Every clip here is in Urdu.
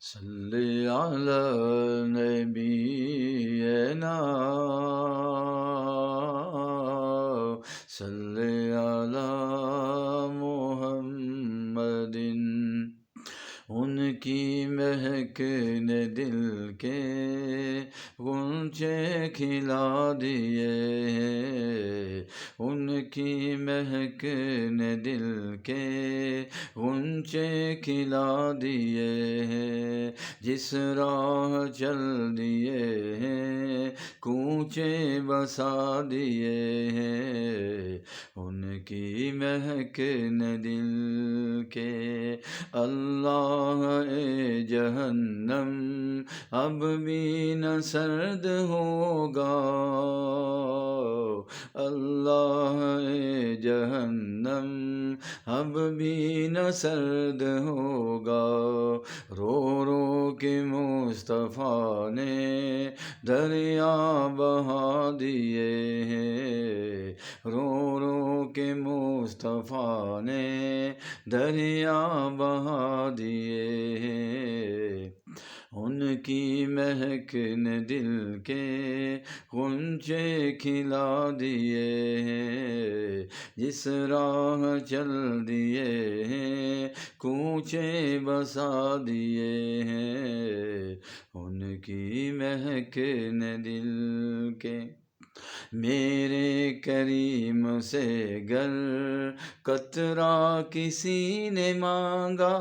صلی علی نبینا صلی علی محمد، ان کی مہک نے دل کے غنچے کھلا دیے، ان کی مہک نے دل کے غنچے کھلا دیے، جس راہ چل دیے ہیں کوچے بسا دیے، ان کی مہک نے دل کے۔ اللہ اے جہنم اب بھی نہ سرد ہوگا، اللہ اے جہنم اب بھی نہ سرد ہوگا، رو رو کے مصطفیٰ نے دریا بہا دیے ہیں، رو رو کے مصطفیٰ نے دریا بہا دیے ہیں، ان کی مہک نے دل کے غنچے کھلا دیے ہیں، جس راہ چل دیے ہیں کوچے بسا دیے ہیں، ان کی مہک نے دل کے۔ میرے کریم سے گر قطرہ کسی نے مانگا،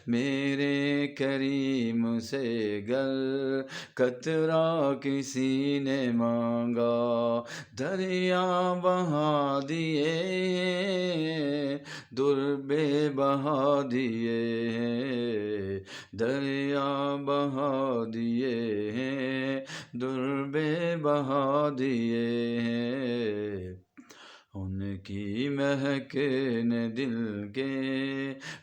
میرے کریم سے گر قطرہ کسی نے مانگا، دریا بہا دیے در بے بہا دیے، دریا بہا دیے در بے بہا دیے، ان کی مہک نے دل کے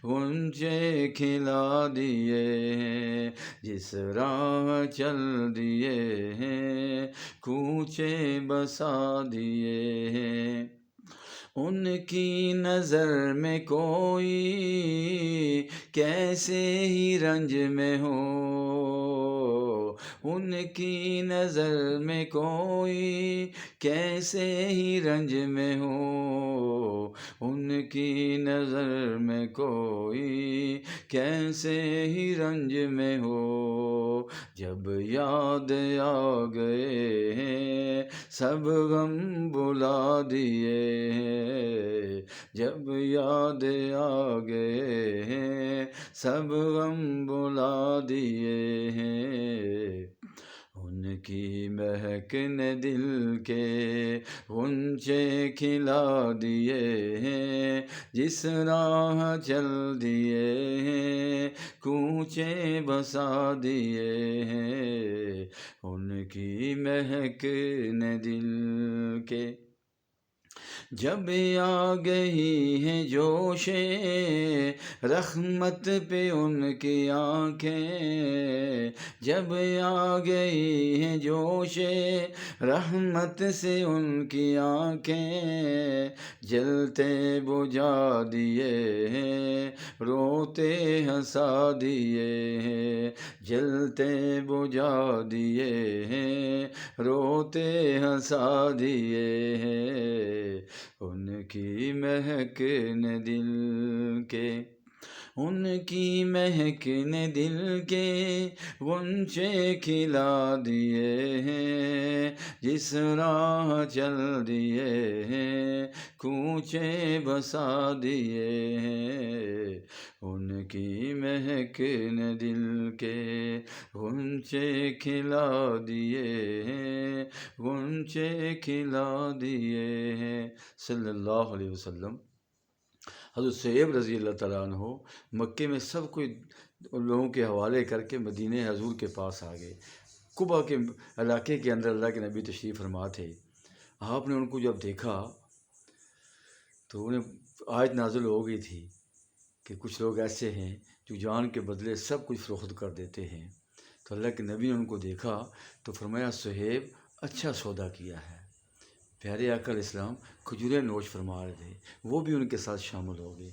غنچے کھلا دیے، جس راہ چل دیے ہیں کوچے بسا دیے، ان کی نظر میں کوئی کیسے ہی رنج میں ہو، ان کی نظر میں کوئی کیسے ہی رنج میں ہو، ان کی نظر میں کوئی کیسے ہی رنج میں ہو، جب یاد آ گئے ہیں سب غم بلا دیے، جب یاد آ گئے ہیں سب غم بلا دیے ہیں، ان کی مہک نے دل کے غنچے کھلا دیے ہیں، جس راہ چل دیے ہیں کوچے بسا دیے ہیں، ان کی مہک نے دل کے۔ جب آ گئی ہیں جوش رحمت پہ ان کی آنکھیں، جب آ گئی ہیں جوش رحمت سے ان کی آنکھیں، جلتے بجھا دیے ہیں روتے ہنسا دیے ہیں، جلتے بجھا دیے ہیں روتے ہنسا دیے ہیں، ان کی مہک نے دل کے۔ ان کی مہک نے دل کے غنچے کھلا دیے ہیں، جس راہ چل دیے ہیں کوچے بسا دیے ہیں، ان کی مہک نے دل کے غنچے کھلا دیے ہیں، غنچے کھلا دیے ہیں، صلی اللہ علیہ وسلم۔ حضرت صہیب رضی اللہ تعالیٰ عنہ مکے میں سب کچھ لوگوں کے حوالے کر کے مدینہ حضور کے پاس آ گئے۔ قبا کے علاقے کے اندر اللہ کے نبی تشریف فرما تھے، آپ نے ان کو جب دیکھا تو انہیں آیت نازل ہو گئی تھی کہ کچھ لوگ ایسے ہیں جو جان کے بدلے سب کچھ فروخت کر دیتے ہیں، تو اللہ کے نبی نے ان کو دیکھا تو فرمایا صہیب اچھا سودا کیا ہے۔ پیارے آقا علیہ السلام کھجوریں نوش فرما رہے تھے، وہ بھی ان کے ساتھ شامل ہو گئے۔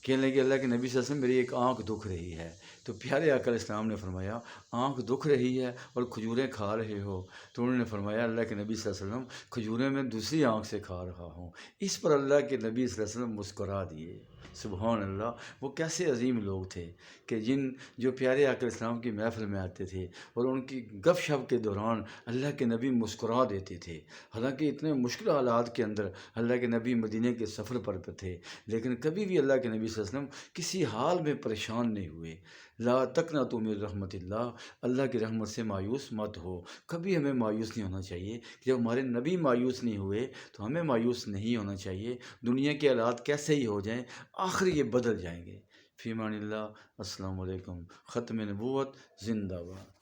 کہنے لگے اللہ کے نبی صلی اللہ علیہ وسلم میری ایک آنکھ دکھ رہی ہے، تو پیارے آقا علیہ السلام نے فرمایا آنکھ دکھ رہی ہے اور کھجوریں کھا رہے ہو؟ تو انہوں نے فرمایا اللہ کے نبی صلی اللہ علیہ وسلم کھجوریں میں دوسری آنکھ سے کھا رہا ہوں۔ اس پر اللہ کے نبی صلی اللہ علیہ وسلم مسکرا دیے۔ سبحان اللہ، وہ کیسے عظیم لوگ تھے کہ جو پیارے آقا علیہ السلام کی محفل میں آتے تھے اور ان کی گپ شپ کے دوران اللہ کے نبی مسکرا دیتے تھے۔ حالانکہ اتنے مشکل حالات کے اندر اللہ کے نبی مدینے کے سفر پر تھے، لیکن کبھی بھی اللہ کے نبی صلی اللہ علیہ وسلم کسی حال میں پریشان نہیں ہوئے۔ لا تقنطوا من رحمت اللہ، اللہ کی رحمت سے مایوس مت ہو۔ کبھی ہمیں مایوس نہیں ہونا چاہیے۔ جب ہمارے نبی مایوس نہیں ہوئے تو ہمیں مایوس نہیں ہونا چاہیے۔ دنیا کے حالات کیسے ہی ہو جائیں، آخر یہ بدل جائیں گے۔ فی امان اللہ۔ السلام علیکم۔ ختم نبوت زندہ باد۔